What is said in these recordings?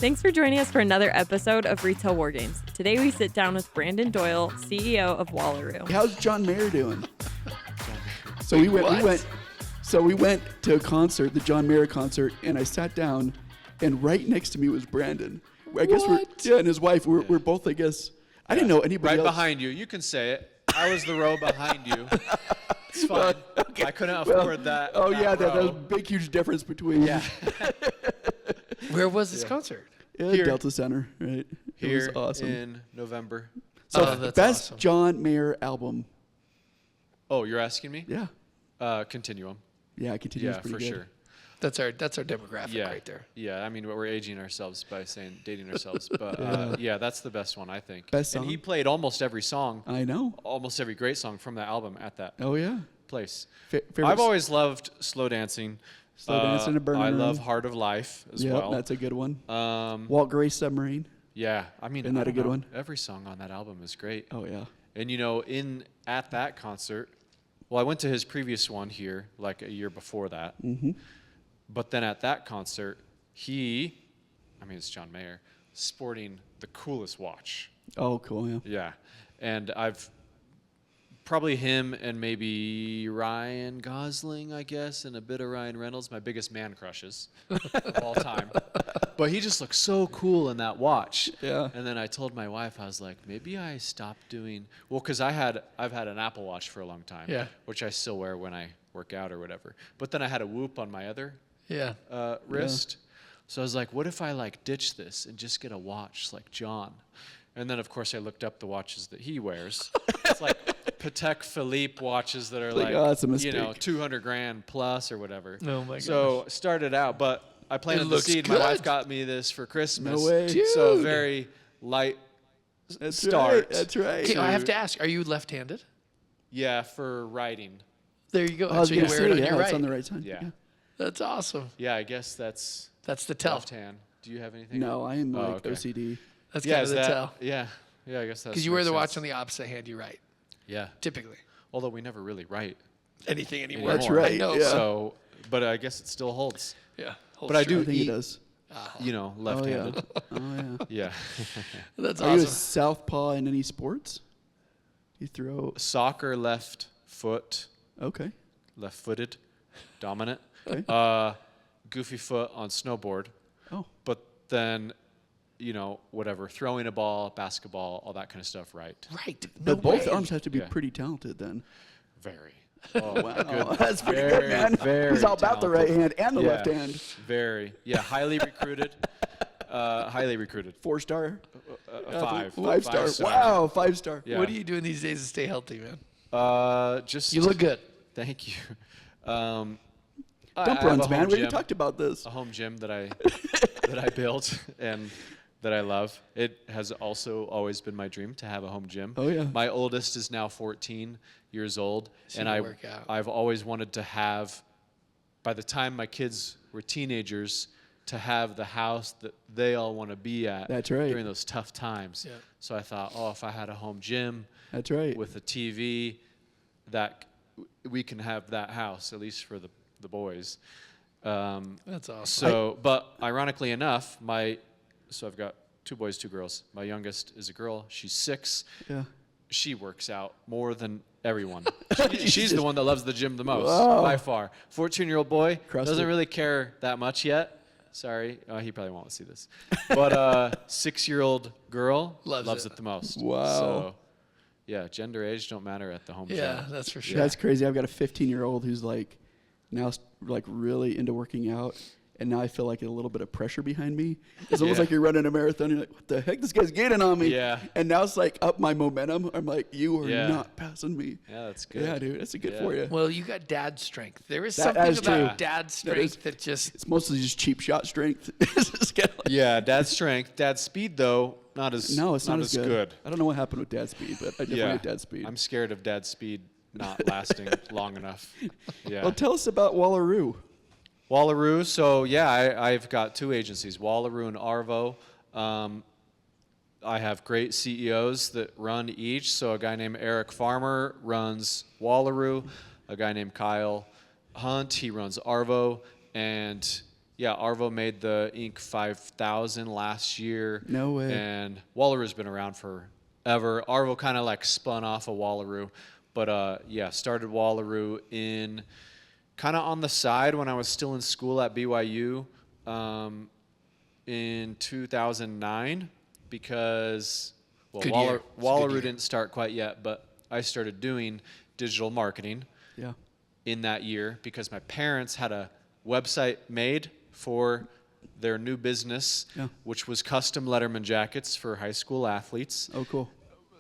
Thanks for joining us for another episode of Retail War Games. Today we sit down with Brandon Doyle, CEO of Wallaroo. How's John Mayer doing? So we went to a concert, the John Mayer concert, and I sat down, and right next to me was Brandon. I guess and his wife. We're both, I guess. I didn't know anybody right else. behind you. You can say it. I was the row behind you. It's fine. Okay. I couldn't afford that. Oh yeah, that there's a row. big, huge difference between. Yeah. Where was this concert? Yeah, Here. Delta Center, right? It Here was awesome. in November. So that's best awesome. John Mayer album. Oh, you're asking me? Yeah. Continuum. Yeah, Continuum's Yeah, pretty for good. sure. That's our demographic Yeah. right there. Yeah, I mean, we're aging ourselves by saying dating ourselves. But yeah, that's the best one, I think. Best And he song? played almost every song, I know. almost every great song from that album at that Oh yeah. place. Favorite I've always loved Slow Dancing. Slow Dancing to Burning I love Room. Heart of Life as Yep, well. that's a good one. Um, Walt Gray Submarine. yeah, I mean, Isn't that I a don't good know. one? Every song on that album is great. Oh yeah. And you know, at that concert, well, I went to his previous one here, like a year before that. Mm-hmm. But then at that concert, it's John Mayer, sporting the coolest watch. Oh cool. Yeah. Yeah, and I've probably him and maybe Ryan Gosling, I guess, and a bit of Ryan Reynolds, my biggest man crushes of all time. But he just looks so cool in that watch. Yeah. And then I told my wife, I was like, maybe I stopped doing because I've had an Apple Watch for a long time. Yeah. Which I still wear when I work out or whatever. But then I had a Whoop on my other Yeah. wrist. So I was like, what if I ditch this and just get a watch like John? And then of course I looked up the watches that he wears. It's like Patek Philippe watches that are Like, oh, that's a mistake. 200 grand plus or whatever. Oh my So started out, but I planted the looks seed. My wife good. got me this for Christmas. No way. So Dude. very light That's start. right. That's right. Okay, I have to ask, are you left-handed? Yeah, for writing. There you go. I was So you gonna wear say, it on yeah, your it's right. on the right side. Yeah. That's awesome. Yeah, I guess that's That's the tell. left hand. Do you have anything? No, I am like okay. OCD. That's Yeah, kind is of the that, tell. Yeah. Yeah, I guess that's Because you wear the watch sense. on the opposite hand, you right. Yeah. Typically. Although we never really write. Anything anymore. That's right, I know. yeah. So, but I guess it still holds. Yeah. But I do I think eat, it does. left-handed. Oh yeah. Yeah. That's Are you a awesome. southpaw in any sports? You throw. Soccer, left foot, Okay. left-footed, dominant. Okay. Goofy foot on snowboard. Oh. But then, whatever, throwing a ball, basketball, all that kind of stuff, right? Right. No But both way. arms have to be Yeah. pretty talented then. Very. Oh, Wow, that's pretty Very, good, man. very He's all about the right hand and the Yeah. left hand. Very. Yeah, highly recruited. Highly recruited. 4-star. 5. 5-star. Five-star. Wow, 5-star. Yeah. What are you doing these days to stay healthy, man? Just You look good. Thank you. Dump I have runs, a man. home We already gym. talked about this. A home gym that I built and that I love. It has also always been my dream to have a home gym. Oh, yeah. My oldest is now 14 years old, So and you work out. I've always wanted to have, by the time my kids were teenagers, to have the house that they all want to be at. That's right. During those tough times. Yeah. So I thought, if I had a home gym That's right. with a TV, that we can have that house at least for the boys. That's awesome. So, but ironically enough, so I've got 2 boys, 2 girls. My youngest is a girl. She's 6. Yeah. She works out more than everyone. She's the one that loves the gym the most, Wow. by far. 14-year-old boy CrossFit. doesn't really care that much yet. Sorry, he probably won't see this. But 6-year-old girl Loves it it. the most. Wow. So, yeah, gender, age don't matter at the home Yeah, gym. that's for sure. That's crazy. I've got a 15-year-old who's now really into working out, and now I feel like a little bit of pressure behind me. It's almost Yeah. like you're running a marathon. You're like, what the heck? This guy's gaining on me. Yeah. And now it's like up my momentum. I'm like, you are Yeah. not passing me. Yeah, that's good. Yeah, dude, that's good Yeah. for you. Well, you got dad strength. There is That something is about true. dad That strength is- that just It's mostly just cheap shot strength. It's just kinda like- Yeah, dad's strength. Dad's speed, though, not as no, it's not as good. good. I don't know what happened with dad's speed, but I definitely Yeah, had dad's speed. I'm scared of dad's speed not lasting long enough. Yeah. Well, tell us about Wallaroo. Wallaroo. So yeah, I've got 2 agencies, Wallaroo and Arvo. I have great CEOs that run each. So a guy named Eric Farmer runs Wallaroo. A guy named Kyle Hunt, he runs Arvo, and yeah, Arvo made the Inc. 5000 last year. No way. And Wallaroo's been around forever. Arvo kind of like spun off of Wallaroo. But yeah, started Wallaroo in kind of on the side when I was still in school at BYU in 2009 because, well, Good year. It's a good Wallaroo year. didn't start quite yet, but I started doing digital marketing Yeah. in that year because my parents had a website made for their new business, Yeah. which was custom Letterman jackets for high school athletes. Oh, cool.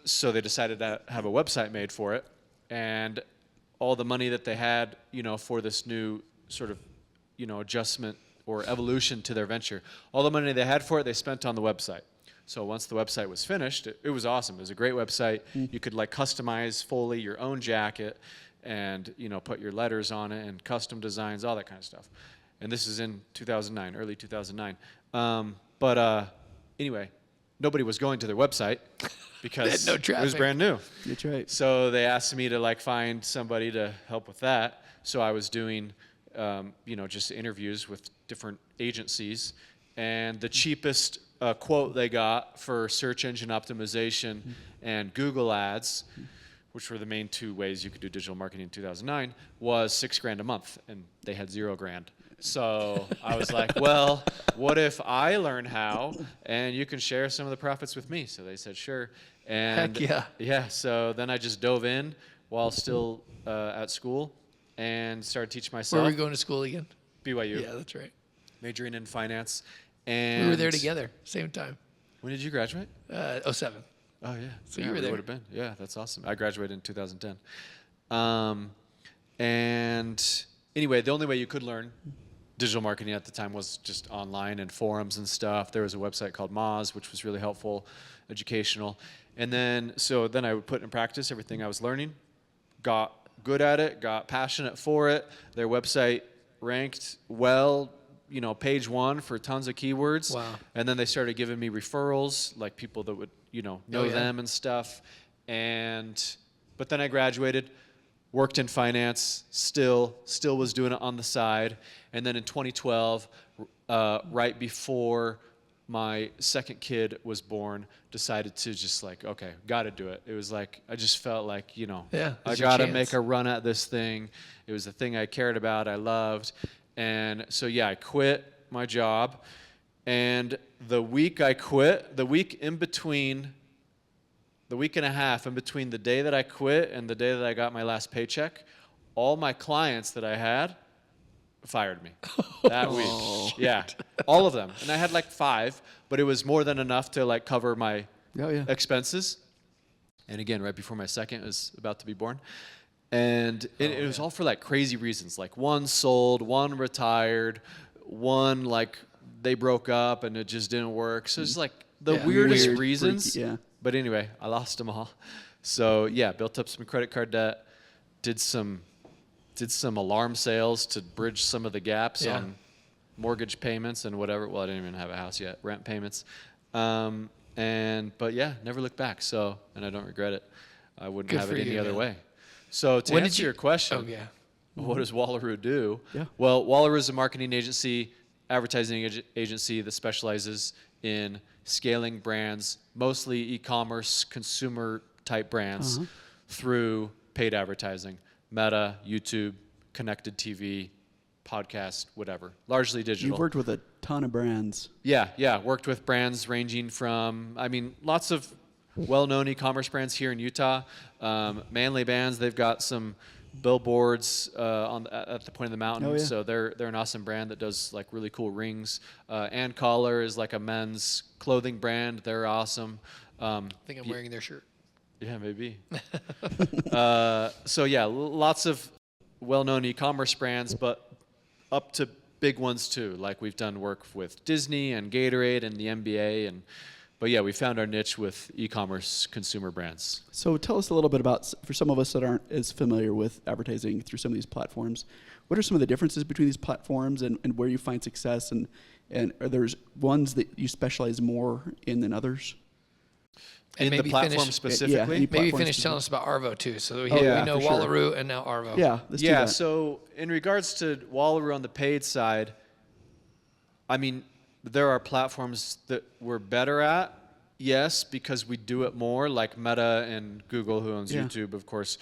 So they decided to have a website made for it, and all the money that they had, for this new sort of, adjustment or evolution to their venture, all the money they had for it, they spent on the website. So once the website was finished, it was awesome. It was a great website. You could like customize fully your own jacket and, put your letters on it and custom designs, all that kind of stuff. And this is in 2009, early 2009. Anyway, nobody was going to their website because no it was traffic. brand new. That's right. So they asked me to like find somebody to help with that. So I was doing, just interviews with different agencies, and the cheapest quote they got for search engine optimization and Google Ads, which were the main two ways you could do digital marketing in 2009, was $6,000 a month, and they had $0,000. So I was like, well, what if I learn how, and you can share some of the profits with me? So they said, sure. And Heck yeah. yeah, so then I just dove in while still at school and started teaching Where myself. were we going to school again? BYU, Yeah, that's right. majoring in finance. And We were there together, same time. When did you graduate? 07. Oh, yeah. So yeah, you were we there. would have been. Yeah, that's awesome. I graduated in 2010. And anyway, the only way you could learn digital marketing at the time was just online and forums and stuff. There was a website called Moz, which was really helpful, educational. And then I would put in practice everything I was learning, got good at it, got passionate for it. Their website ranked well, page 1 for tons of keywords. Wow. And then they started giving me referrals, like people that would, know yeah. them and stuff. But then I graduated, worked in finance, still was doing it on the side. And then in 2012, right before my second kid was born, decided to just like, okay, got to do it. It was like, I just felt like, Yeah, I it's your got to chance. make a run at this thing. It was the thing I cared about, I loved. And so, yeah, I quit my job. And the week I quit, the week and a half in between the day that I quit and the day that I got my last paycheck, all my clients that I had fired me that week. Yeah, all of them. And I had like 5, but it was more than enough to like cover my Oh, yeah. expenses. And again, right before my second was about to be born. And it was all for like crazy reasons. Like one sold, one retired, one like they broke up and it just didn't work. So it's like the Yeah. weirdest Weird, reasons. freaky, yeah. But anyway, I lost them all. So yeah, built up some credit card debt, did some alarm sales to bridge some of the gaps Yeah. on mortgage payments and whatever. Well, I didn't even have a house yet, rent payments. But yeah, never looked back. So, and I don't regret it. I wouldn't Good have for it any you, other man. way. So to When did answer you- your question, Oh, yeah. what does Wallaroo do? Yeah. Well, Wallaroo is a marketing agency, advertising agency that specializes in scaling brands, mostly e-commerce, consumer-type brands, through paid advertising, Meta, YouTube, connected TV, podcast, whatever. Largely digital. You've worked with a ton of brands. Yeah. Worked with brands ranging from, lots of well-known e-commerce brands here in Utah. Manly Bands, they've got some billboards at the point of the mountain. Oh, yeah. So they're an awesome brand that does like really cool rings. And Collar is like a men's clothing brand. They're awesome. I think I'm wearing their shirt. Yeah, maybe. So yeah, lots of well-known e-commerce brands, but up to big ones too. Like we've done work with Disney and Gatorade and the NBA, but yeah, we found our niche with e-commerce consumer brands. So tell us a little bit about, for some of us that aren't as familiar with advertising through some of these platforms, what are some of the differences between these platforms and where you find success? And are there ones that you specialize more in than others? And In the maybe platform finish- specifically? any Maybe platform finish telling specific- us about Arvo too. So we, yeah, we know for sure. Wallaroo and now Arvo. Yeah, let's do Yeah, that. so in regards to Wallaroo on the paid side, I mean, there are platforms that we're better at. Yes, because we do it more, like Meta and Google, who owns YouTube, of course.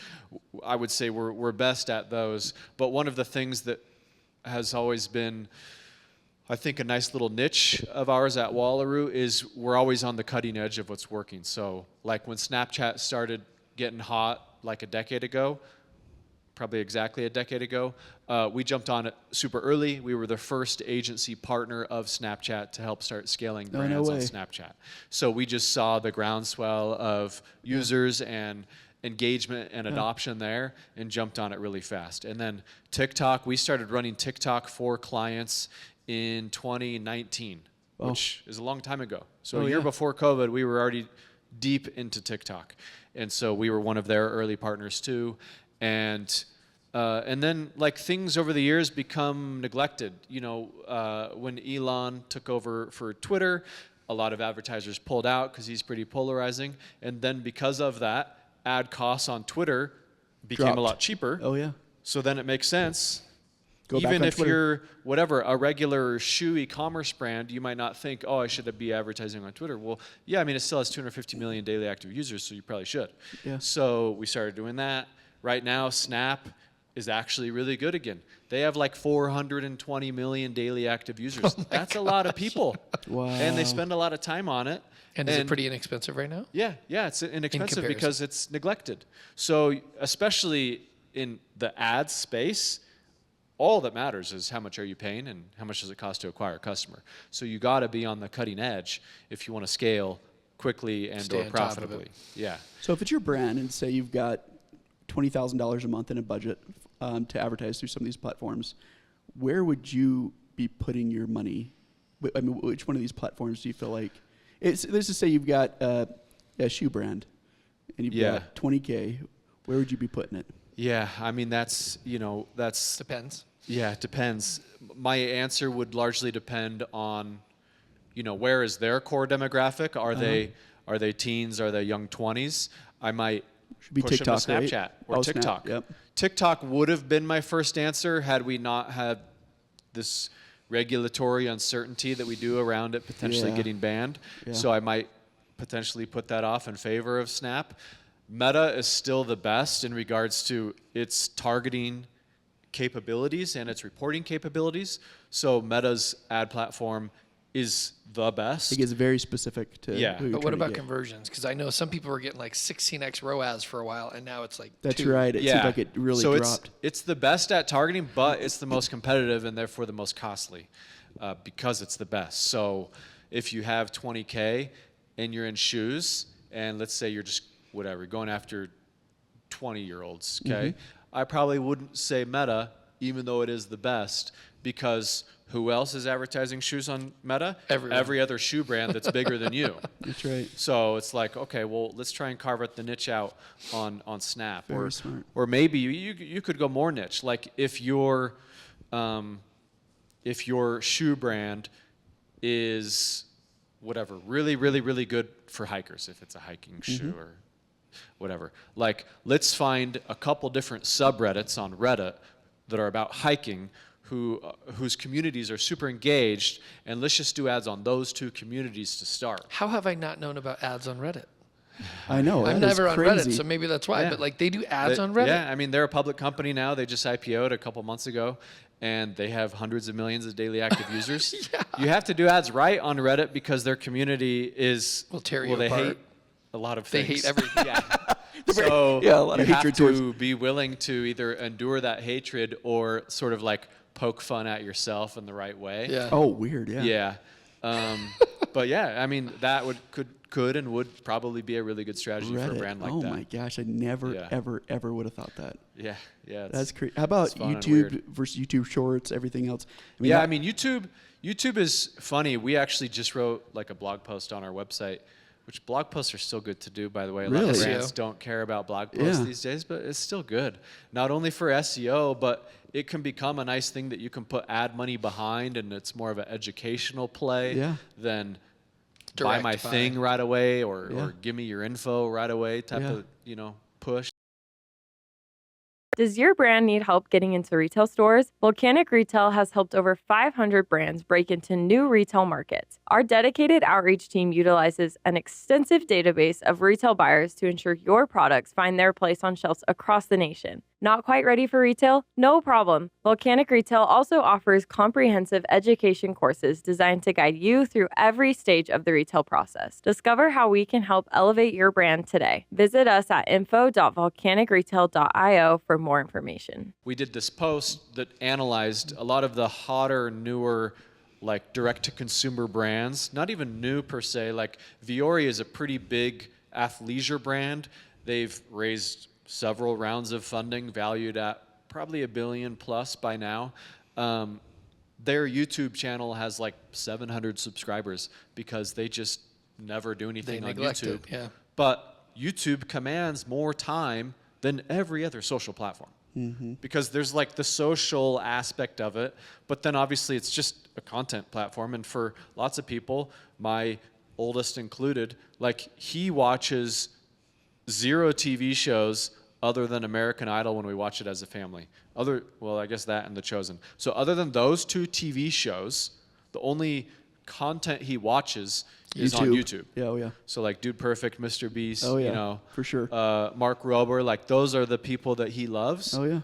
I would say we're best at those. But one of the things that has always been, I think, a nice little niche of ours at Wallaroo is we're always on the cutting edge of what's working. So like when Snapchat started getting hot like a decade ago, probably exactly a decade ago, we jumped on it super early. We were the first agency partner of Snapchat to help start scaling brands on Snapchat. So we just saw the groundswell of users and engagement and adoption there and jumped on it really fast. And then TikTok, we started running TikTok for clients in 2019, which is a long time ago. So a year before COVID, we were already deep into TikTok. And so we were one of their early partners too. And then like things over the years become neglected. You know, when Elon took over for Twitter, a lot of advertisers pulled out because he's pretty polarizing. And then because of that, ad costs on Twitter became a lot cheaper. Oh yeah. So then it makes sense. Go back Even on if Twitter. you're whatever, a regular shoe e-commerce brand, you might not think, oh, I should be advertising on Twitter. Well, yeah, I mean, it still has 250 million daily active users, so you probably should. Yeah. So we started doing that. Right now, Snap is actually really good again. They have like 420 million daily active users. That's a lot of people. Wow. And they spend a lot of time on it. And is it pretty inexpensive right now? Yeah, it's inexpensive comparison. because it's neglected. So especially in the ads space, all that matters is how much are you paying and how much does it cost to acquire a customer. So you got to be on the cutting edge if you want to scale quickly and Stay or on top of it. profitably. Yeah. So if it's your brand and say you've got $20,000 a month in a budget to advertise through some of these platforms, where would you be putting your money? I mean, which one of these platforms do you feel like? Let's just say you've got a shoe brand and you've got $20K. Where would you be putting it? Yeah, I mean, that's Depends. Yeah, it depends. My answer would largely depend on, where is their core demographic? Are they teens? Are they young 20s? I might Should be push TikTok, them to Snapchat right? or Snap, TikTok. yep. TikTok would have been my first answer had we not had this regulatory uncertainty that we do around it potentially getting banned. Yeah. So I might potentially put that off in favor of Snap. Meta is still the best in regards to its targeting capabilities and its reporting capabilities. So Meta's ad platform is the best. It gets very specific to who you're But what trying to about get. conversions? Because I know some people were getting like 16x ROAS for a while, and now it's like That's 2. right. It seems like it really so dropped. it's the best at targeting, but it's the most competitive and therefore the most costly because it's the best. So if you have 20K and you're in shoes, and let's say you're just going after 20-year-olds, okay? I probably wouldn't say Meta, even though it is the best, because who else is advertising shoes on Meta? Everyone. Every other shoe brand that's bigger than you. That's right. So it's like, okay, well, let's try and carve out the niche out on Snap. Very smart. Or maybe you could go more niche. Like if your shoe brand is whatever, really, really, really good for hikers, if it's a hiking shoe or whatever. Like, let's find a couple different subreddits on Reddit that are about hiking whose communities are super engaged, and let's just do ads on those two communities to start. How have I not known about ads on Reddit? I know. I'm that is never on crazy. Reddit, so maybe that's why. Yeah. But like they do ads on Reddit. Yeah, I mean, they're a public company now. They just IPO'd a couple months ago, and they have hundreds of millions of daily active users. You have to do ads right on Reddit because their community is, Will tear you they apart. hate a lot of They things. hate everything. Yeah. So Yeah, a lot of you hatred have towards- to be willing to either endure that hatred or sort of like poke fun at yourself in the right way. Yeah. Oh, weird. Yeah. Yeah. But yeah, I mean, that could and would probably be a really good strategy for a Reddit. brand like oh that. my gosh, I never, Yeah. ever would have thought that. Yeah. Yeah. That's crazy. How about it's fun and YouTube weird. versus YouTube Shorts? Everything else. Yeah, I mean, YouTube is funny. We actually just wrote like a blog post on our website, which blog posts are still good to do, by the way. A lot of Really? brands SEO. don't care about blog posts Yeah. these days, but it's still good. Not only for SEO, but it can become a nice thing that you can put ad money behind, and it's more of an educational play Yeah. than Direct buy my buy. thing right away or Yeah. give me your info right away type Yeah. of push. Does your brand need help getting into retail stores? Volcanic Retail has helped over 500 brands break into new retail markets. Our dedicated outreach team utilizes an extensive database of retail buyers to ensure your products find their place on shelves across the nation. Not quite ready for retail? No problem. Volcanic Retail also offers comprehensive education courses designed to guide you through every stage of the retail process. Discover how we can help elevate your brand today. Visit us at info.volcanicretail.io for more information. We did this post that analyzed a lot of the hotter, newer, like direct-to-consumer brands. Not even new per se. Like Viore is a pretty big athleisure brand. They've raised several rounds of funding valued at probably $1 billion plus by now. Their YouTube channel has like 700 subscribers because they just never do anything on YouTube. Yeah. But YouTube commands more time than every other social platform. Because there's like the social aspect of it, but then obviously it's just a content platform. And for lots of people, my oldest included, like he watches 0 TV shows other than American Idol when we watch it as a family. Well, I guess that and The Chosen. So other than those 2 TV shows, the only content he watches is on YouTube. Yeah, oh yeah. So like Dude Perfect, Mr. Beast, Oh, yeah, you know, for sure. Mark Rober, like those are the people that he loves. Oh yeah.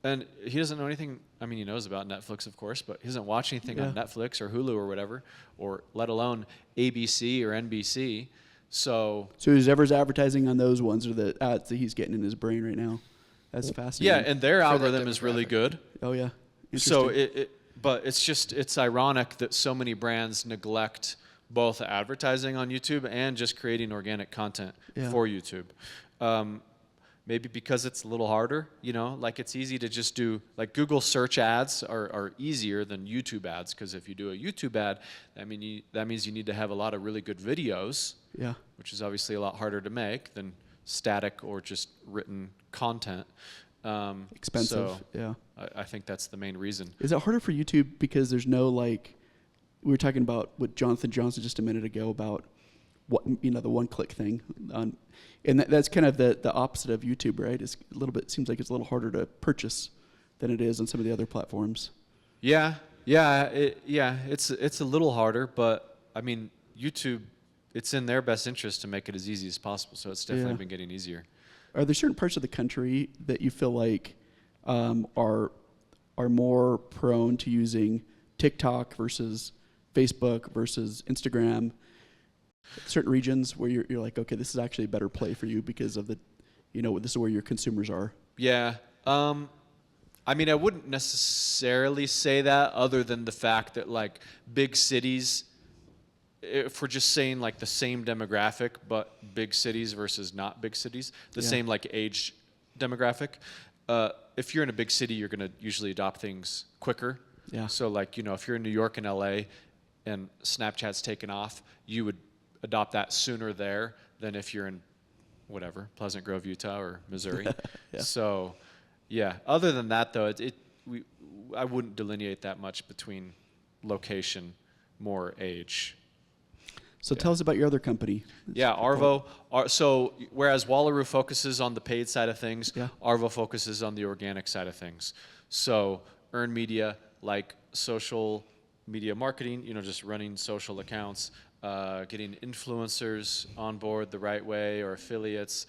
And he doesn't know anything. I mean, he knows about Netflix, of course, but he doesn't watch anything on Netflix or Hulu or whatever, or let alone ABC or NBC. So whoever's advertising on those ones are the ads that he's getting in his brain right now. That's fascinating. yeah, and their algorithm is really good. Oh yeah. So Interesting. but it's ironic that so many brands neglect both advertising on YouTube and just creating organic content for YouTube. Maybe because it's a little harder, you know, like it's easy to just do, like Google search ads are easier than YouTube ads, because if you do a YouTube ad, that means you need to have a lot of really good videos, which is obviously a lot harder to make than static or just written content. Expensive, so I think that's the main reason. Is it harder for YouTube because there's no, like, we were talking about with Jonathan Johnson just a minute ago about what, you know, the one-click thing, and that's kind of the opposite of YouTube, right? It's a little bit, seems like it's a little harder to purchase than it is on some of the other platforms. It's a little harder, but I mean, YouTube, it's in their best interest to make it as easy as possible, so it's definitely been getting easier. Are there certain parts of the country that you feel like are more prone to using TikTok versus Facebook versus Instagram? Certain regions where you're like, okay, this is actually a better play for you because of the, you know, this is where your consumers are. Yeah. I mean, I wouldn't necessarily say that, other than the fact that like big cities, if we're just saying like the same demographic, but big cities versus not big cities, the same like age demographic. If you're in a big city, you're going to usually adopt things quicker. Yeah. So like, you know, if you're in New York and LA and Snapchat's taken off, you would adopt that sooner there than if you're in whatever, Pleasant Grove, Utah or Missouri. So yeah, other than that though, I wouldn't delineate that much between location, more age. So tell us about your other company. Yeah, Arvo. So whereas Wallaroo focuses on the paid side of things, Arvo focuses on the organic side of things. So earned media, like social media marketing, you know, just running social accounts, getting influencers on board the right way or affiliates,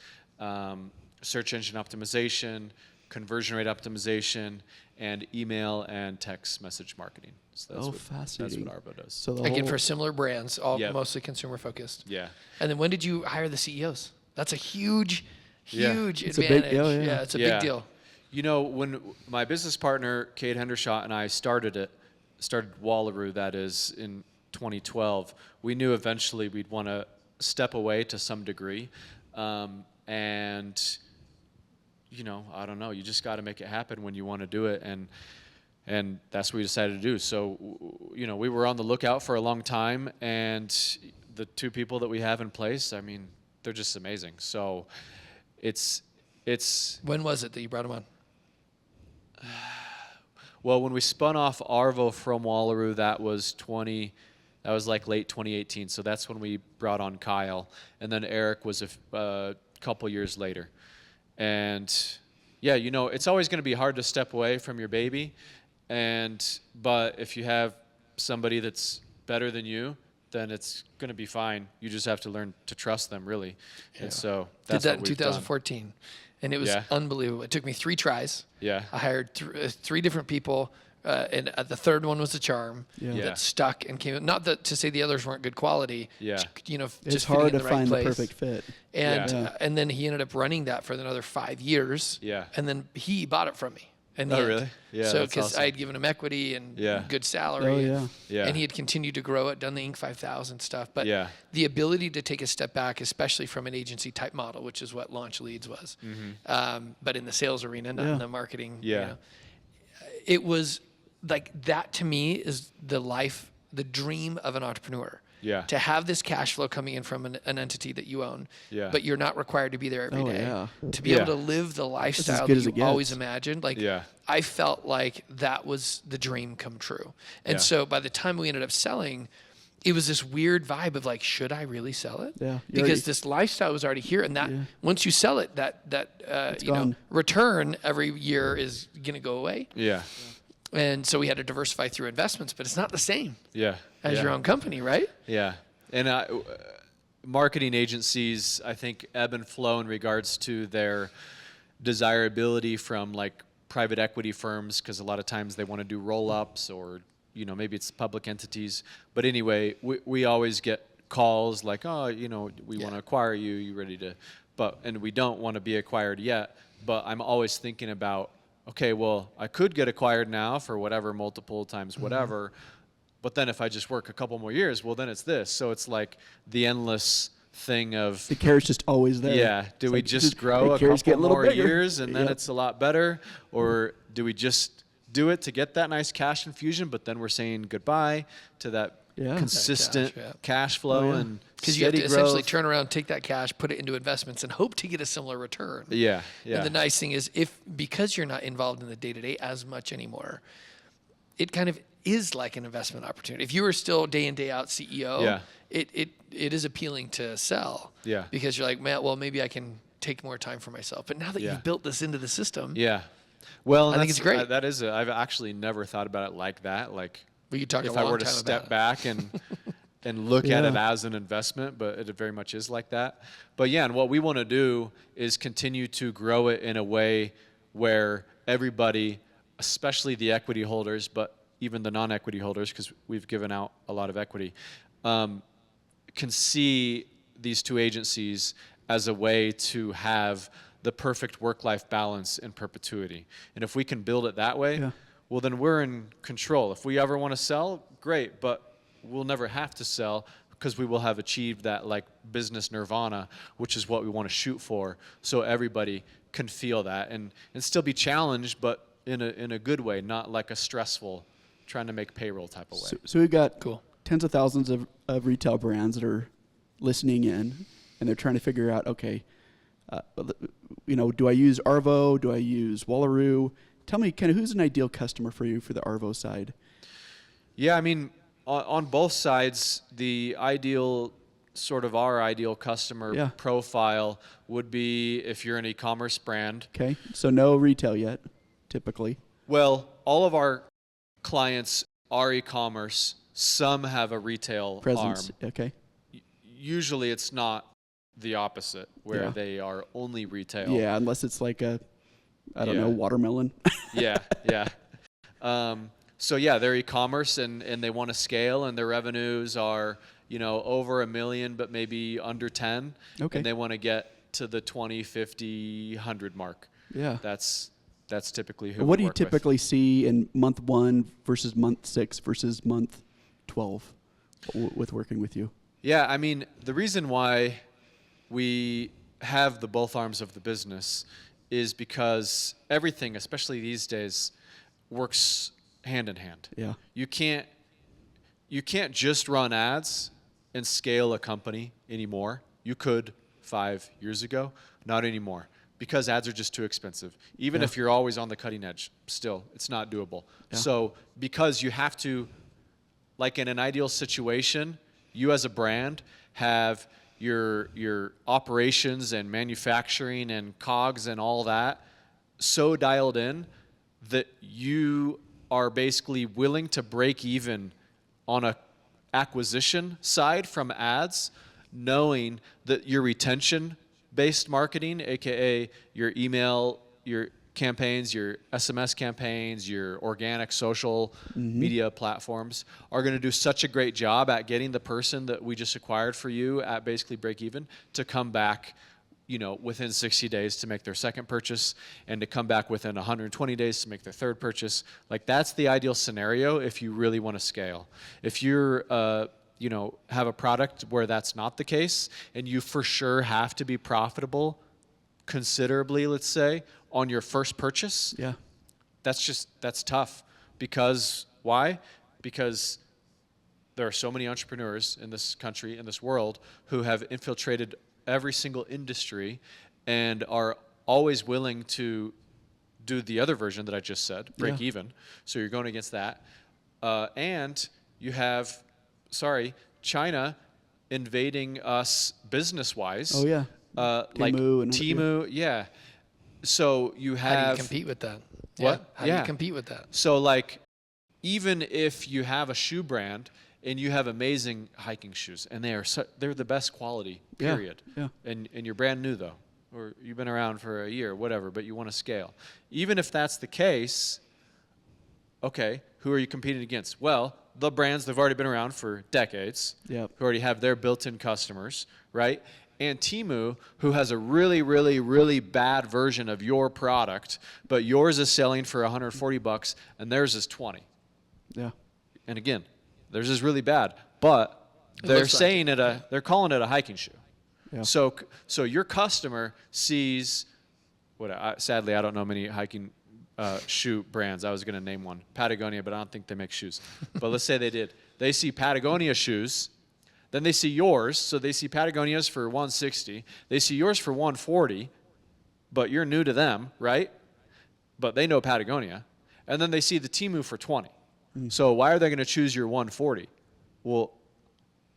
search engine optimization, conversion rate optimization, and email and text message marketing. So fascinating. That's what Arvo does. So Again, for similar brands, all Yep. mostly consumer focused. Yeah. And then when did you hire the CEOs? That's a huge It's a big advantage. deal, yeah. It's a big deal. You know, when my business partner, Kate Hendershot, and I started Wallaroo, that is, in 2012, we knew eventually we'd want to step away to some degree. And, you know, I don't know, you just got to make it happen when you want to do it. And that's what we decided to do. So, you know, we were on the lookout for a long time, and the 2 people that we have in place, I mean, they're just amazing. So it's When was it that you brought them on? Well, when we spun off Arvo from Wallaroo, that was like late 2018. So that's when we brought on Kyle, and then Eric was a couple years later. And yeah, you know, it's always going to be hard to step away from your baby, but if you have somebody that's better than you, then it's going to be fine. You just have to learn to trust them, really. Yeah. And so that's did that what in we've 2014, done. and it was Yeah. unbelievable. It took me 3 tries. Yeah. I hired 3 different people, and the third one was a charm Yeah. that stuck and came. Not that to say the others weren't good quality. Yeah. You know, It's just fitting hard in to the right find place. the perfect fit. And Yeah. and then he ended up running that for another 5 years. Yeah. And then he bought it from me. In the Oh, end. really? Yeah, So that's because awesome. I had given him equity and Yeah. good salary. Oh, and- yeah. Yeah. And he had continued to grow it, done the Inc. 5000 stuff. But Yeah. the ability to take a step back, especially from an agency type model, which is what Launch Leads was, but in the sales arena, not in the marketing. Yeah. You know, it was like that to me is the dream of an entrepreneur. Yeah. To have this cash flow coming in from an entity that you own, Yeah. but you're not required to be there every Oh, day. yeah. To be Yeah. able to live the lifestyle good that as it you always gets. imagined, like Yeah. I felt like that was the dream come true. And Yeah. so by the time we ended up selling, it was this weird vibe of like, should I really sell it? Yeah. You Because already- this lifestyle was already here, and that once you sell it, that you know gone. return every year is gonna go away. Yeah. And so we had to diversify through investments, but it's not the same Yeah. as yeah. your own company, right? Yeah. And marketing agencies, I think, ebb and flow in regards to their desirability from like private equity firms, because a lot of times they want to do roll-ups, or, you know, maybe it's public entities. But anyway, we always get calls like, oh, you know, we want to acquire you. You ready to? And we don't want to be acquired yet. But I'm always thinking about, okay, well, I could get acquired now for whatever multiple times whatever. But then if I just work a couple more years, well, then it's this. So it's like the endless thing of, The carrot's just always there. yeah, do It's we like, just grow a carrots get couple little more bigger. years and then Yep. it's a lot better? Or do we just do it to get that nice cash infusion, but then we're saying goodbye to that Yeah. consistent That cash, yeah. cash flow Oh, yeah. and Because you have to steady essentially growth? turn around, take that cash, put it into investments, and hope to get a similar return. Yeah, yeah. And the nice thing is, because you're not involved in the day to day as much anymore, it kind of is like an investment opportunity. If you were still day in day out CEO, Yeah. it is appealing to sell. Yeah. Because you're like, man, well, maybe I can take more time for myself. But now that Yeah. you've built this into the system, Yeah. Well, I think it's great. I've actually never thought about it like that. Like, we could talk a if long I were to time step about it. back and look at it Yeah. as an investment, but it very much is like that. But yeah, and what we want to do is continue to grow it in a way where everybody, especially the equity holders, but even the non-equity holders, because we've given out a lot of equity, can see these 2 agencies as a way to have the perfect work-life balance in perpetuity. And if we can build it that way, Yeah. well, then we're in control. If we ever want to sell, great, but we'll never have to sell because we will have achieved that like business nirvana, which is what we want to shoot for, so everybody can feel that and still be challenged, but in a good way, not like a stressful trying to make payroll type of way. So we've got Cool. tens of thousands of retail brands that are listening in, and they're trying to figure out, okay, you know, do I use Arvo? Do I use Wallaroo? Tell me, kind of, who's an ideal customer for you for the Arvo side? Yeah, I mean, on both sides, our ideal customer Yeah. profile would be if you're an e-commerce brand. Okay, so no retail yet, typically. Well, all of our clients are e-commerce. Some have a retail Presence. arm. Okay. Usually it's not the opposite, where Yeah. they are only retail. Yeah, unless it's like a, I don't Yeah. know, watermelon. Yeah, yeah. So yeah, they're e-commerce and they want to scale, and their revenues are, you know, over $1 million, but maybe under 10. Okay. And they want to get to the 20, 50, 100 mark. Yeah. That's typically who What we do you work with. typically see in month 1 versus month 6 versus month 12 with working with you? Yeah, I mean, the reason why we have the both arms of the business is because everything, especially these days, works hand in hand. Yeah. You can't just run ads and scale a company anymore. You could 5 years ago, not anymore, because ads are just too expensive. Even Yeah. if you're always on the cutting edge, still, it's not doable. So because you have to, like in an ideal situation, you as a brand have your operations and manufacturing and COGS and all that so dialed in that you are basically willing to break even on a acquisition side from ads, knowing that your retention-based marketing, aka your email, your campaigns, your SMS campaigns, your organic social media platforms are going to do such a great job at getting the person that we just acquired for you at basically break even to come back, you know, within 60 days to make their second purchase, and to come back within 120 days to make their third purchase. Like, that's the ideal scenario if you really want to scale. If you're, you know, have a product where that's not the case, and you for sure have to be profitable considerably, let's say, on your first purchase, Yeah. that's tough. Because why? Because there are so many entrepreneurs in this country, in this world, who have infiltrated every single industry and are always willing to do the other version that I just said, break even. So you're going against that. And you have, China invading us business-wise. Oh, yeah. Like Temu and- Temu, yeah. So you have... How do you compete with that? What? Yeah. How do you compete with that? So, like, even if you have a shoe brand and you have amazing hiking shoes, and they're the best quality, Yeah, period. yeah. And you're brand new, though, or you've been around for a year, whatever, but you want to scale. Even if that's the case, okay, who are you competing against? Well, the brands that have already been around for decades, Yep. who already have their built-in customers, right? And Temu, who has a really, really, really bad version of your product, but yours is selling for $140 and theirs is $20. Yeah. And again, theirs is really bad, but they're looks like saying they're calling it a hiking shoe. Yeah. So your customer sees sadly, I don't know many hiking shoe brands. I was going to name one, Patagonia, but I don't think they make shoes. But let's say they did. They see Patagonia shoes, then they see yours. So they see Patagonia's for $160. They see yours for $140, but you're new to them, right? But they know Patagonia. And then they see the Temu for $20. So why are they going to choose your $140? Well,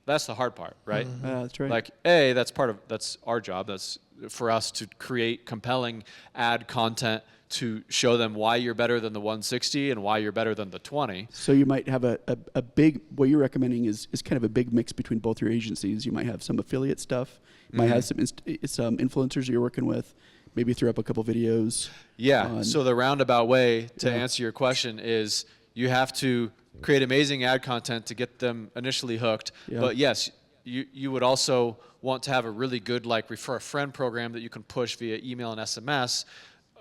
that's the hard part, right? Yeah, that's right. Like, that's our job. That's for us to create compelling ad content to show them why you're better than the 160 and why you're better than the 20. So you might have a big, what you're recommending is kind of a big mix between both your agencies. You might have some affiliate stuff. You might have some influencers you're working with. Maybe throw up a couple videos. Yeah. So the roundabout way to answer your question is you have to create amazing ad content to get them initially hooked. Yeah. But yes, you would also want to have a really good, like, refer a friend program that you can push via email and SMS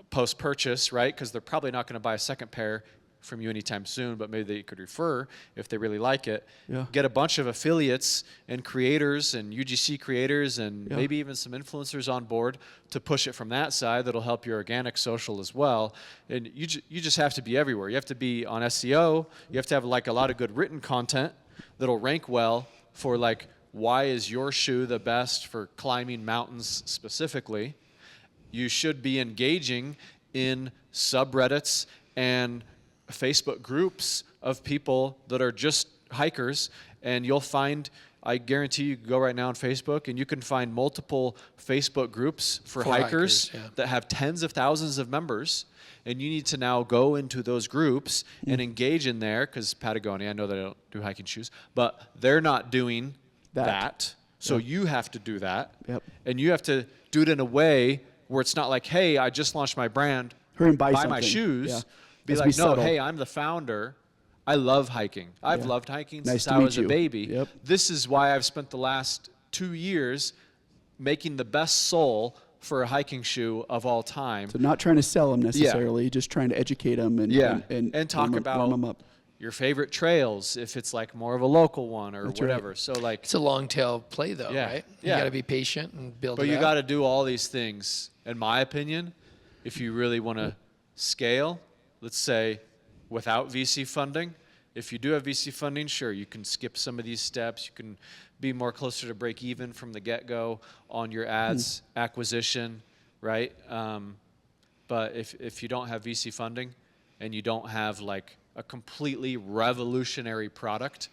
post-purchase, right? Because they're probably not going to buy a second pair from you anytime soon, but maybe they could refer if they really like it. Yeah. Get a bunch of affiliates and creators and UGC creators and maybe even some influencers on board to push it from that side. That'll help your organic social as well. And you just have to be everywhere. You have to be on SEO. You have to have, like, a lot of good written content that'll rank well for, like, why is your shoe the best for climbing mountains specifically. You should be engaging in subreddits and Facebook groups of people that are just hikers, and you'll find, I guarantee you go right now on Facebook and you can find multiple Facebook groups for hikers that have tens of thousands of members, and you need to now go into those groups and engage in there, because Patagonia, I know they don't do hiking shoes, but they're not doing that. So you have to do that. Yep. And you have to do it in a way where it's not like, hey, I just launched my brand, Hurry and buy my something. shoes. Yeah. Be Has to like, be no, subtle. hey, I'm the founder. I love hiking. I've loved hiking Nice since to I meet was a you. baby. Yep. This is why I've spent the last 2 years making the best sole for a hiking shoe of all time. So not trying to sell them necessarily, just trying to educate them and talk warm about them up. your favorite trails, if it's like more of a local one or whatever. So, like, It's a long tail play, though, Yeah, right? yeah. You got to be patient and build but it you up. got to do all these things, in my opinion, if you really want to scale. Let's say without VC funding. If you do have VC funding, sure, you can skip some of these steps. You can be more closer to break even from the get-go on your ads acquisition, right? But if you don't have VC funding and you don't have, like, a completely revolutionary product,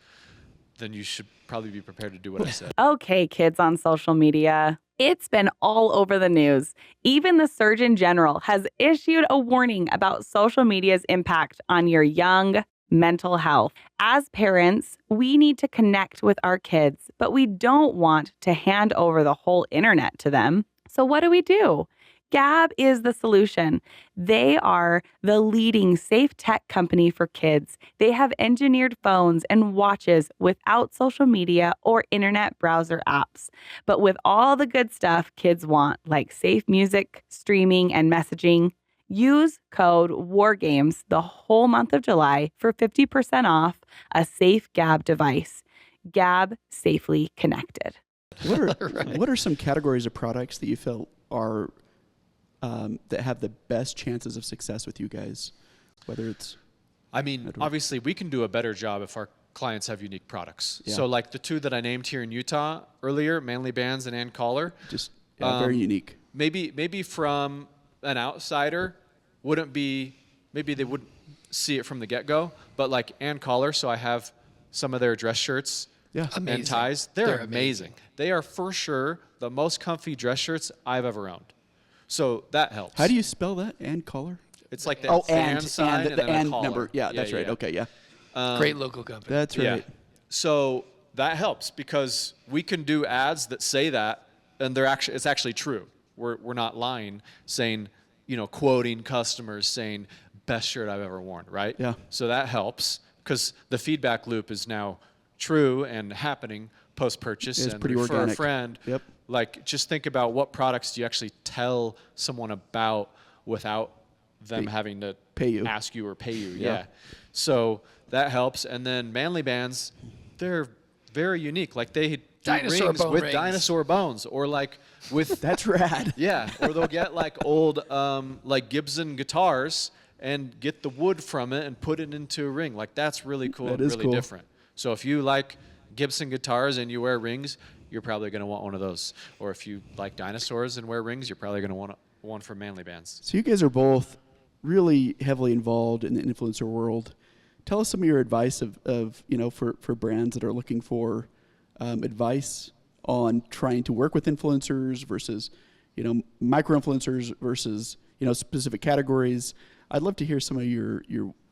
then you should probably be prepared to do what I said. Okay, kids on social media. It's been all over the news. Even the Surgeon General has issued a warning about social media's impact on your young mental health. As parents, we need to connect with our kids, but we don't want to hand over the whole internet to them. So what do? Gab is the solution. They are the leading safe tech company for kids. They have engineered phones and watches without social media or internet browser apps, but with all the good stuff kids want, like safe music, streaming, and messaging. Use code WARGAMES the whole month of July for 50% off a safe Gab device. Gab, safely connected. What are some categories of products that you felt are that have the best chances of success with you guys? Whether it's, I mean, obviously, we can do a better job if our clients have unique products. Yeah. So, like the two that I named here in Utah earlier, Manly Bands and Ann Collar, just very unique. maybe from an outsider maybe they wouldn't see it from the get-go, but like Ann Collar, so I have some of their dress shirts Amazing. and ties. They're amazing. amazing. They are for sure the most comfy dress shirts I've ever owned. So that helps. How do you spell that? And collar? It's like the and sign the then a and collar. number. Yeah, that's right. yeah. Okay, yeah. Great local company. That's right. Yeah. So that helps because we can do ads that say that, and it's actually true. We're not lying, saying, quoting customers, saying best shirt I've ever worn, right? Yeah. So that helps because the feedback loop is now true and happening post-purchase. It's and pretty refer organic. a friend. Yep. Like, just think about what products do you actually tell someone about without them having to pay you. ask you or pay you. Yeah. Yeah. So that helps. And then Manly Bands, they're very unique. Like they do Dinosaur rings bone with rings. dinosaur bones, or like with That's rad. yeah, or they'll get like old like Gibson guitars and get the wood from it and put it into a ring. Like that's really cool That and is really cool. different. So if you like Gibson guitars and you wear rings, you're probably going to want one of those. Or if you like dinosaurs and wear rings, you're probably going to want one from Manly Bands. So you guys are both really heavily involved in the influencer world. Tell us some of your advice of for brands that are looking for advice on trying to work with influencers versus, micro influencers versus, specific categories. I'd love to hear some of your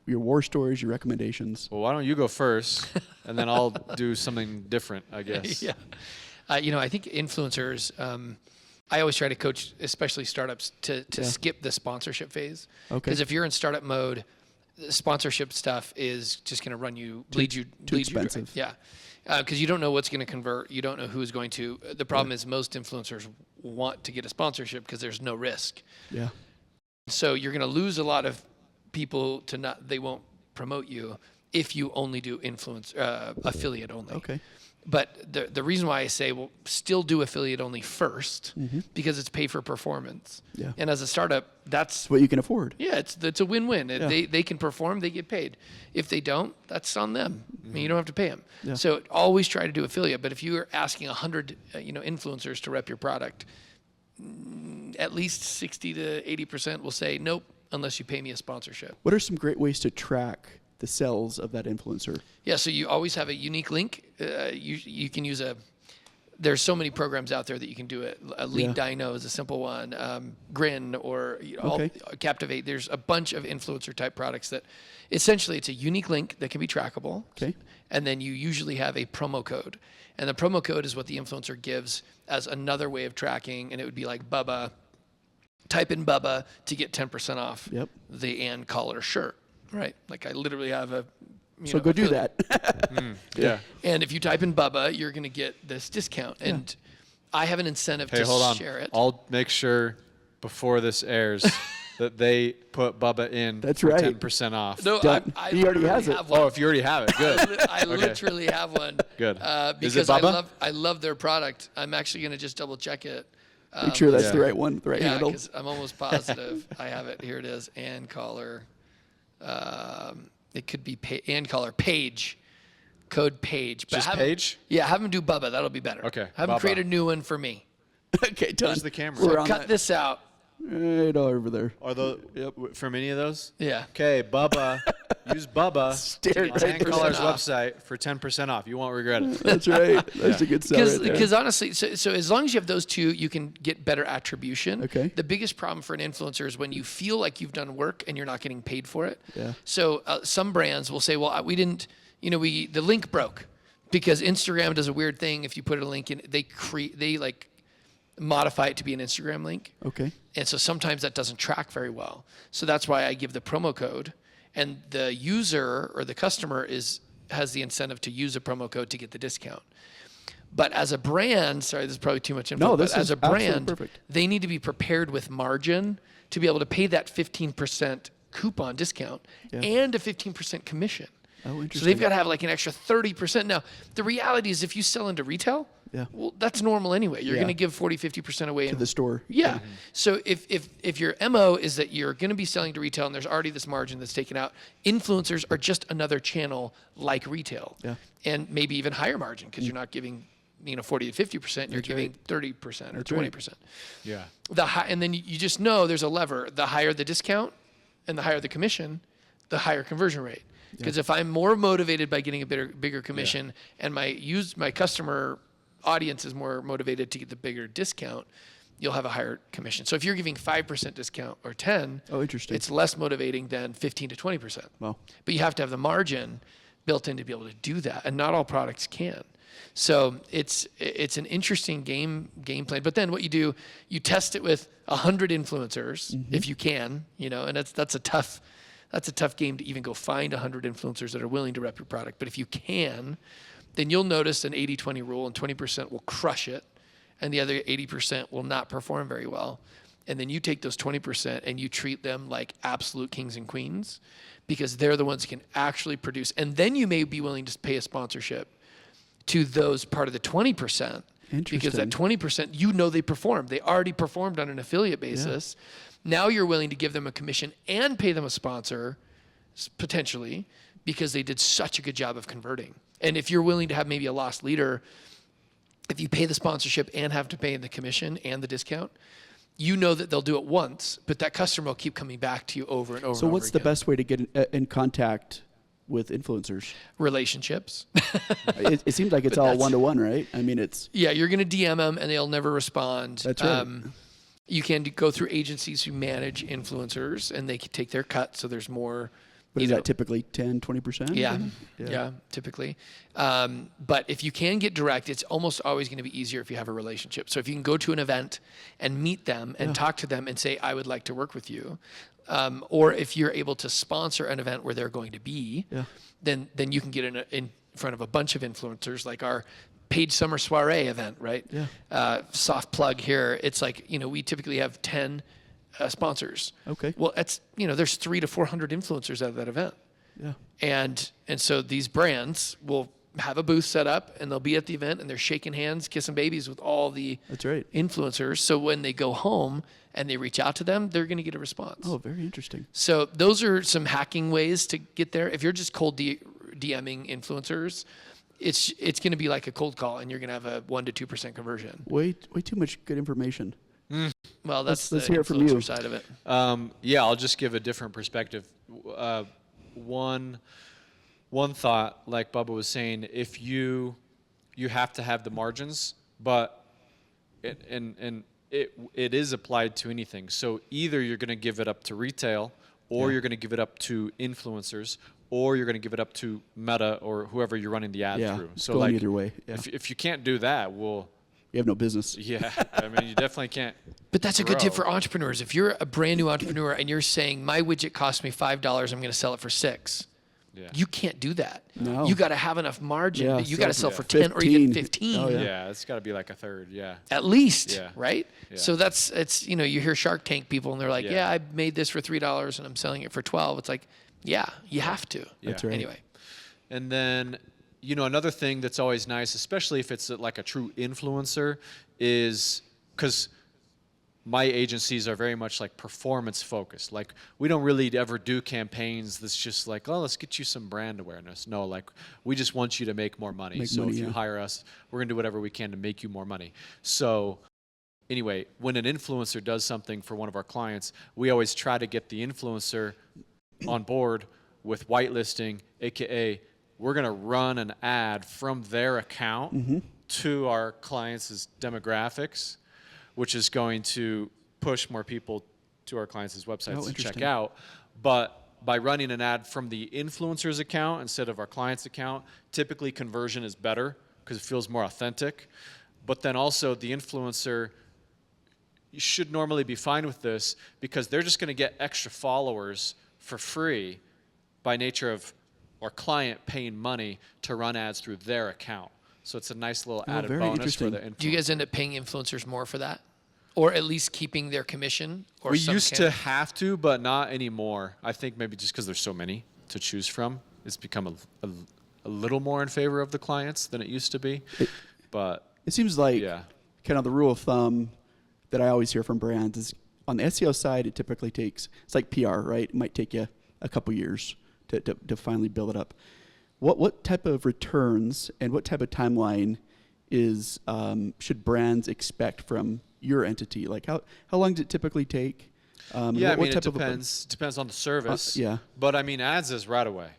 war stories, your recommendations. Well, why don't you go first, and then I'll do something different, I guess. Yeah. I think influencers, I always try to coach, especially startups, to skip the sponsorship phase. Okay. Because if you're in startup mode, the sponsorship stuff is just going to bleed you dry. expensive. Yeah. Because you don't know what's going to convert. You don't know who's going to. The problem is most influencers want to get a sponsorship because there's no risk. Yeah. So you're going to lose a lot of people they won't promote you if you only do affiliate only. Okay. But the reason why I say, well, still do affiliate only first, because it's pay for performance. Yeah. And as a startup, that's It's what you can afford. yeah, it's a win-win. They can perform, they get paid. If they don't, that's on them. I mean, you don't have to pay them. Yeah. So always try to do affiliate. But if you are asking 100 influencers to rep your product, at least 60 to 80% will say nope unless you pay me a sponsorship. What are some great ways to track the sales of that influencer? Yeah, so you always have a unique link. You can use there's so many programs out there that you can do it. Lead Dino is a simple one. Grin or Okay. Captivate. There's a bunch of influencer type products that essentially it's a unique link that can be trackable. Okay. And then you usually have a promo code. And the promo code is what the influencer gives as another way of tracking. And it would be like Bubba. Type in Bubba to get 10% off the Ann Collar shirt. Right. Like I literally have So go do that. Yeah. And if you type in Bubba, you're going to get this discount. And I have an incentive Hey, to hold on. share it. I'll make sure before this airs that they put Bubba in That's for right. 10% off. No, Done. I He already literally has it. have one. Oh, if you already have it, good. I literally have one. Good. Because Is it Bubba? I love their product. I'm actually going to just double check it. Make sure that's Yeah. the right one, the right Yeah, handle. because I'm almost positive I have it. Here it is. Ann Collar. It could be Ann Collar Page. Code Page. But Just have 'em- Page? Yeah, have them do Bubba. That'll be better. Okay, Have them Bubba. create a new one for me. Okay, done. Where's the camera? We're on Cut that. this out. Right over there. Are those from any of those? Yeah. Okay, Bubba Use Bubba Stare to right Dan there. Collar's 10% off. website for 10% off. You won't regret it. That's right. That's a good sell right there. Because honestly, so as long as you have those two, you can get better attribution. Okay. The biggest problem for an influencer is when you feel like you've done work and you're not getting paid for it. Yeah. So some brands will say, well, we didn't, the link broke because Instagram does a weird thing. If you put a link in, they like modify it to be an Instagram link. Okay. And so sometimes that doesn't track very well. So that's why I give the promo code, and the user or the customer has the incentive to use a promo code to get the discount. But as a brand, sorry, this is probably too much info. No, this but is as a absolutely brand, perfect. they need to be prepared with margin to be able to pay that 15% coupon discount and a 15% commission. Oh, interesting. So they've got to have like an extra 30%. Now, the reality is if you sell into retail, well, that's normal anyway. You're going to give 40, 50% away to the store. Yeah. So if your MO is that you're going to be selling to retail and there's already this margin that's taken out, influencers are just another channel like retail. Yeah. And maybe even higher margin because you're not giving 40 to 50%, you're giving 30% or 20%. Yeah. And then you just know there's a lever. The higher the discount and the higher the commission, the higher conversion rate. Because if I'm more motivated by getting a bigger commission and my customer audience is more motivated to get the bigger discount, you'll have a higher commission. So if you're giving 5% discount or 10, interesting. it's less motivating than 15 to 20%. Wow. But you have to have the margin built in to be able to do that, and not all products can. So it's an interesting game plan. But then what you do, you test it with 100 influencers if you can, and that's a tough game to even go find 100 influencers that are willing to rep your product. But if you can, then you'll notice an 80-20 rule, and 20% will crush it, and the other 80% will not perform very well. And then you take those 20% and you treat them like absolute kings and queens because they're the ones who can actually produce. And then you may be willing to pay a sponsorship to those part of the 20%. Because that 20%, they performed. They already performed on an affiliate basis. Now you're willing to give them a commission and pay them a sponsor, potentially, because they did such a good job of converting. And if you're willing to have maybe a lost leader, if you pay the sponsorship and have to pay the commission and the discount, that they'll do it once, but that customer will keep coming back to you over and over. So what's the best way to get in contact with influencers? Relationships. It seems like it's all one-to-one, right? I mean, it's... Yeah, you're going to DM them and they'll never respond. That's right. You can go through agencies who manage influencers and they can take their cut, so there's more... But is that typically 10, 20%? Yeah, typically. But if you can get direct, it's almost always going to be easier if you have a relationship. So if you can go to an event and meet them and talk to them and say, I would like to work with you, or if you're able to sponsor an event where they're going to be, then you can get in front of a bunch of influencers, like our Paid Summer Soiree event, right? Yeah. Soft plug here. It's like, we typically have 10 sponsors. Okay. Well, that's there's 300 to 400 influencers at that event. Yeah. And so these brands will have a booth set up and they'll be at the event and they're shaking hands, kissing babies with all the influencers. So when they go home and they reach out to them, they're going to get a response. Oh, very interesting. So those are some hacking ways to get there. If you're just cold DMing influencers, it's going to be like a cold call and you're going to have a 1% to 2% conversion. Way too much good information. Well, that's let's the hear it from you. influencer side of it. I'll just give a different perspective. One thought, like Bubba was saying, if you have to have the margins, but it is applied to anything. So either you're going to give it up to retail, or you're going to give it up to influencers, or you're going to give it up to Meta or whoever you're running the ad through. It's so going either way. Yeah. If you can't do that, you have no business. Yeah, I mean, you definitely can't. But that's a good tip for entrepreneurs. If you're a brand new entrepreneur and you're saying, my widget cost me $5, I'm going to sell it for $6. Yeah. You can't do that. No. You got to have enough margin. Yeah, You got to sell for 15. 10 or even 15. Oh, Yeah, it's got to be like a third. Yeah. At least, Yeah. right? Yeah. So it's you hear Shark Tank people and they're like, Yeah. I made this for $3 and I'm selling it for 12. It's like, yeah, you have to. Yeah. That's right. Anyway. And then, another thing that's always nice, especially if it's like a true influencer, is because my agencies are very much like performance focused. Like, we don't really ever do campaigns that's just like, oh, let's get you some brand awareness. No, like, we just want you to make more money. Make so money, if you yeah. hire us, we're going to do whatever we can to make you more money. So anyway, when an influencer does something for one of our clients, we always try to get the influencer on board with whitelisting, aka we're going to run an ad from their account to our clients' demographics, which is going to push more people to our clients' websites to check out. But by running an ad from the influencer's account instead of our client's account, typically conversion is better because it feels more authentic. But then also the influencer should normally be fine with this because they're just going to get extra followers for free by nature of our client paying money to run ads through their account. So it's a nice little added bonus for the influencer. Do you guys end up paying influencers more for that? Or at least keeping their commission? Or we used to have to, but not anymore. I think maybe just because there's so many to choose from, it's become a little more in favor of the clients than it used to be. But it seems like kind of the rule of thumb that I always hear from brands is on the SEO side, it typically takes, it's like PR, right? It might take you a couple years to finally build it up. What type of returns and what type of timeline is should brands expect from your entity? Like how long does it typically take? It depends on the service. But I mean, ads is right away.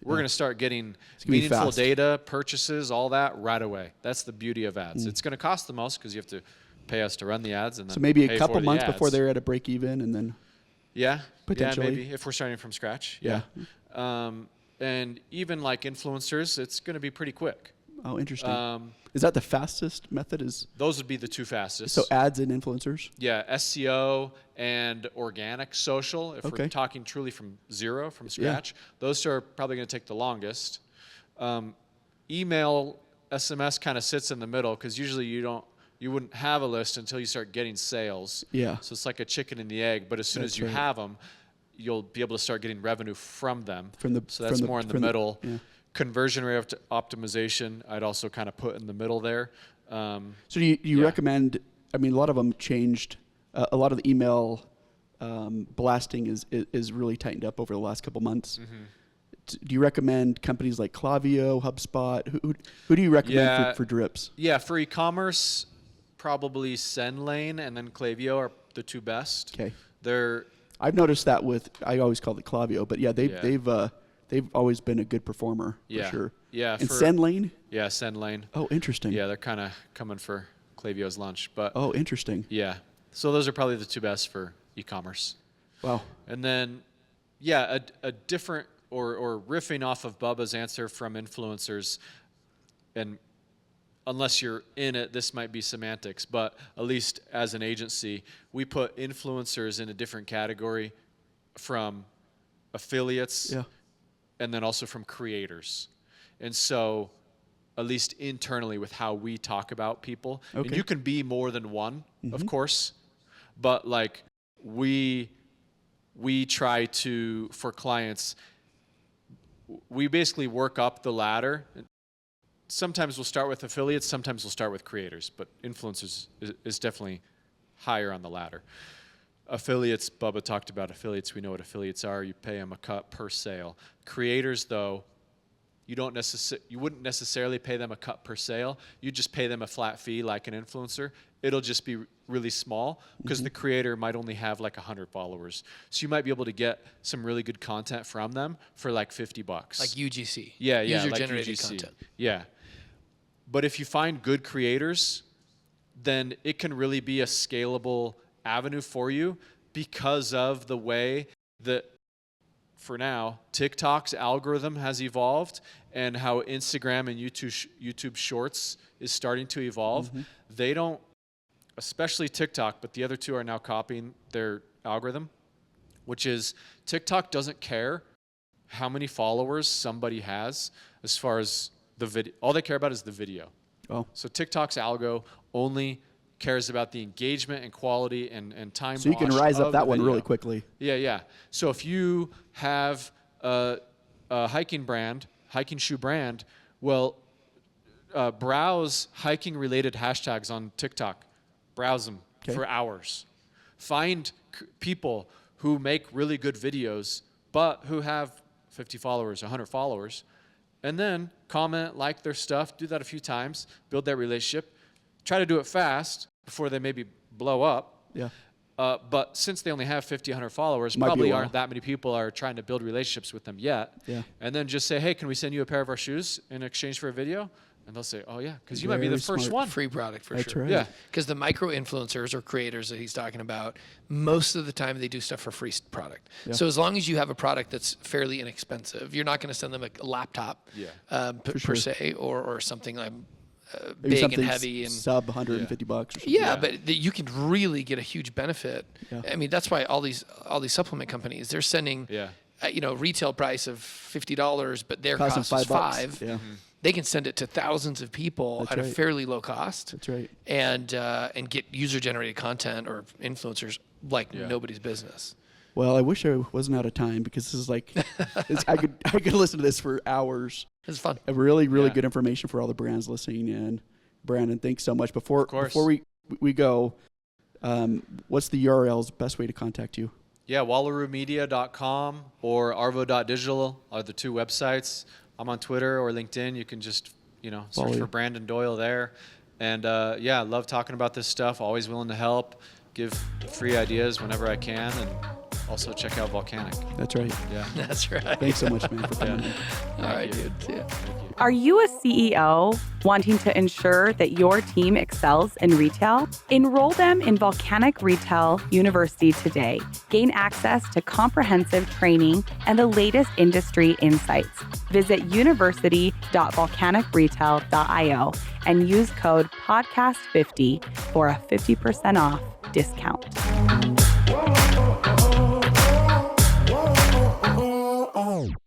We're going to start getting meaningful data, purchases, all that right away. That's the beauty of ads. It's going to cost the most because you have to pay us to run the ads, and then so maybe a couple months before they're at a break even, and then potentially maybe if we're starting from scratch. And even like influencers, it's going to be pretty quick. Oh, interesting. Is that the fastest method? Those would be the two fastest. So ads and influencers? Yeah, SEO and organic social. If we're talking truly from zero, from scratch, those two are probably going to take the longest. Email, SMS kind of sits in the middle because usually you wouldn't have a list until you start getting sales. Yeah. So it's like a chicken and the egg. But as soon as you have them, you'll be able to start getting revenue from them. So that's more in the middle. Conversion rate optimization, I'd also kind of put in the middle there. So do you recommend, I mean, a lot of them changed, a lot of the email blasting is really tightened up over the last couple months. Do you recommend companies like Klaviyo, HubSpot? Who do you recommend for drips? Yeah, for e-commerce, probably SendLane and then Klaviyo are the two best. Okay. I've noticed that I always call it Klaviyo, but they've always been a good performer for sure. Yeah. And SendLane? Yeah, SendLane. Oh, interesting. Yeah, they're kind of coming for Klaviyo's lunch, but oh, interesting. Yeah. So those are probably the two best for e-commerce. Wow. And then, a different or riffing off of Bubba's answer from influencers, and unless you're in it, this might be semantics, but at least as an agency, we put influencers in a different category from affiliates and then also from creators. And so at least internally with how we talk about people, and you can be more than one, of course, but like we try to, for clients, we basically work up the ladder. Sometimes we'll start with affiliates, sometimes we'll start with creators, but influencers is definitely higher on the ladder. Affiliates, Bubba talked about affiliates. We know what affiliates are. You pay them a cut per sale. Creators, though, you wouldn't necessarily pay them a cut per sale. You just pay them a flat fee like an influencer. It'll just be really small because the creator might only have like 100 followers. So you might be able to get some really good content from them for like $50. Like UGC. Yeah, user-generated content. Yeah. But if you find good creators, then it can really be a scalable avenue for you because of the way that, for now, TikTok's algorithm has evolved and how Instagram and YouTube Shorts is starting to evolve. They don't, especially TikTok, but the other two are now copying their algorithm, which is TikTok doesn't care how many followers somebody has as far as the video. All they care about is the video. Oh. So TikTok's algo only cares about the engagement and quality and time. So you can rise up that one really quickly. Yeah. So if you have a hiking shoe brand, well, browse hiking related hashtags on TikTok. Browse them for hours. Find people who make really good videos, but who have 50 followers, 100 followers, and then comment, like their stuff, do that a few times, build that relationship, try to do it fast before they maybe blow up. Yeah. But since they only have 50, 100 followers, Might be a probably while. aren't that many people are trying to build relationships with them yet. Yeah. And then just say, hey, can we send you a pair of our shoes in exchange for a video? And they'll say, oh, yeah, because you might be the Very first smart. one. Free product for That's sure. right. Yeah. Because the micro influencers or creators that he's talking about, most of the time they do stuff for free product. Yeah. So as long as you have a product that's fairly inexpensive, you're not going to send them a laptop per se or something like Maybe big something and heavy and sub $150 or something. yeah, but you can really get a huge benefit. Yeah. I mean, that's why all these supplement companies, they're sending retail price of $50, but their Cost them cost is $5. $5. Yeah. They can send it to thousands of people That's at a right. fairly low cost. That's right. And get user generated content or influencers like nobody's business. Well, I wish I wasn't out of time because this is like, I could listen to this for hours. It's fun. A really good information for all the brands listening in. Brandon, thanks so much. Before we go, what's the URL's best way to contact you? Yeah, wallaroomedia.com or arvo.digital are the two websites. I'm on Twitter or LinkedIn. You can just, search for Brandon Doyle there. And I love talking about this stuff. Always willing to help, give free ideas whenever I can, and also check out Volcanic. That's right. Yeah. That's right. Thanks so much, man, for coming in. All right, dude. See ya. Are you a CEO wanting to ensure that your team excels in retail? Enroll them in Volcanic Retail University today. Gain access to comprehensive training and the latest industry insights. Visit university.volcanicretail.io and use code podcast50 for a 50% off discount.